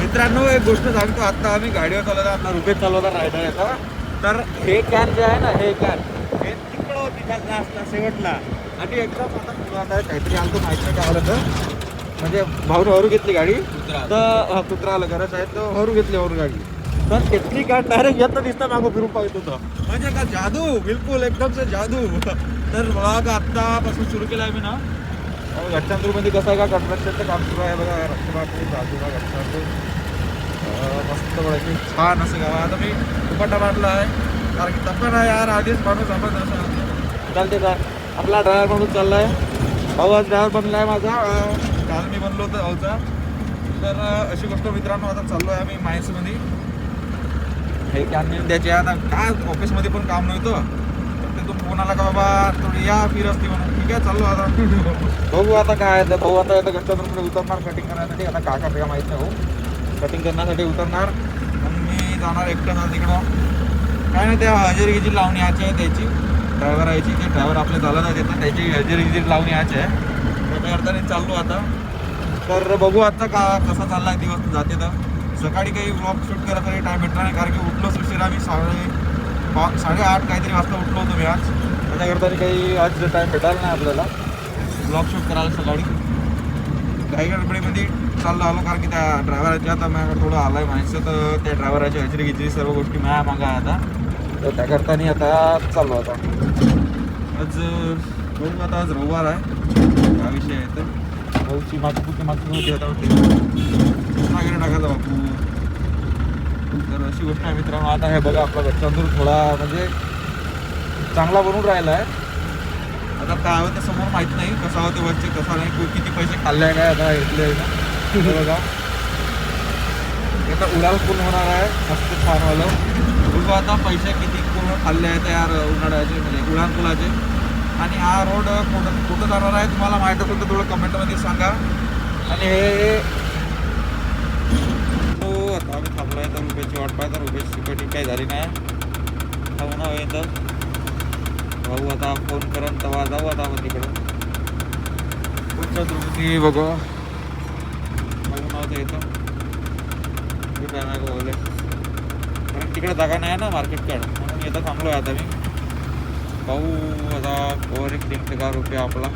मित्रांनो एक गोष्ट सांगतो, आता आम्ही गाडीवर चालवता, आता रुपेश चालवता रायडर याचा. तर हे कॅन जे आहे ना, हे कॅन हे तिकडं होती लास्टला शेवटला. आणि एकदम आता पुढं आहे काहीतरी आलं तर माहिती नाही काय आलं तर, म्हणजे भाऊने हरू घेतली गाडी तर कुत्रा आलं गरज आहे तर हरू घेतली हरू गाडी. तर तिथली कॅन डायरेक्ट येतं दिसतं मागं फिरून पाहिजे होतं, म्हणजे का जादू, बिलकुल एकदम से जादू. तर बघा का आत्तापासून सुरू केलं आहे मी ना. गडचंद्रमध्ये कसं आहे का कन्स्ट्रक्शनचं काम सुरू आहे बघा. रक्तबाग बाजूला गडचंद्र मस्त बघायची छान असं गाव. आता मी दुपट्टा बांधला आहे कारण की तपन आहे यार, आधीच माणूस आपण असं चालते का. आपला ड्रायव्हर म्हणून चालला आहे भाऊ, आज ड्रायव्हर बनला आहे माझा. काल मी बनलो होतो भाऊचा. तर अशी गोष्ट मित्रांनो, आता चाललो आहे आम्ही मायन्समध्ये. हे कॅन द्यायचे आता काय ऑफिसमध्ये पण काम नव्हतं, तर तिथून फोन आला का बाबा थोडी या फिर असते म्हणून. ठीक आहे चाललो आता. भाऊ आता काय आहे, भाऊ आता येतं कस्टमरमध्ये उतरणार कटिंग करण्यासाठी. आता काय करते का माहीत नाही भाऊ, कटिंग करण्यासाठी उतरणार. मग मी जाणार एकटं तिकडं. काय नाही, त्या हजेरी लावून यायची आहे त्याची, ड्रायव्हर यायची. ते ड्रायव्हर आपल्या झाला ना देतात, त्याची हजेरी लावून यायची आहे. त्या अर्थाने चाललो आता. तर बघू आता का कसा चालला आहे दिवस जाते. तर सकाळी काही व्लॉग शूट करायला तरी टाईम भेटला नाही, कारण की उठलोच उशिरा. मी 8:30 काहीतरी वाजता उठलो होतो मी आज. त्याच्याकरता काही आज टाईम भेटायला नाही आपल्याला ब्लॉग शूट करायला. सकाळी काही गडबडीमध्ये चाललो आलो, कारण की त्या ड्रायव्हराची आता माझ्याकडे थोडं आलं आहे माहिती. तर त्या ड्रायव्हराची हजेरी घेतली, सर्व गोष्टी माझ्या मागं आहे आता. तर त्याकरतानी आता चाललो आता. आज बघू आता, आज रविवार आहे हा विषय आहे. तर भाऊची मागपुती होती आता वगैरे टाकायचा बापू. तर अशी गोष्ट आहे मित्रांनो. आता हे बघा आपला गडचंद्र थोडा म्हणजे चांगला बनवून राहिला आहे. आता काय होतं समोर माहीत नाही, कसा होते वरचे कसा नाही, किती पैसे खाल्ले आहे काय आता घेतले आहे ना. बघा आता उडाल पूर्ण होणार आहे मस्त छानवालं. बघू आता पैसे किती पूर्ण खाल्ले आहेत यार उन्हाळ्याचे, म्हणजे उडान पुलाचे. आणि हा रोड कुठं जाणार आहे तुम्हाला माहीत असेल तर थोडं कमेंटमध्ये सांगा. आणि हे आता आम्ही थांबलो आहे तर रुपेशची वाट पाहता. रुपेशची कटिंग काही झाली नाही, थांबू ना होईल तर भाऊ आता फोन करून तेव्हा जाऊ आता आपण तिकडं. पुढच्या द्रुपती बघू नव्हतं येतं नाही बोलले, कारण तिकडे जागा नाही ना मार्केटकडं, म्हणून येतं थांबलो आहे आता मी. भाऊ आता ओव्हर 1 का रुपया आपला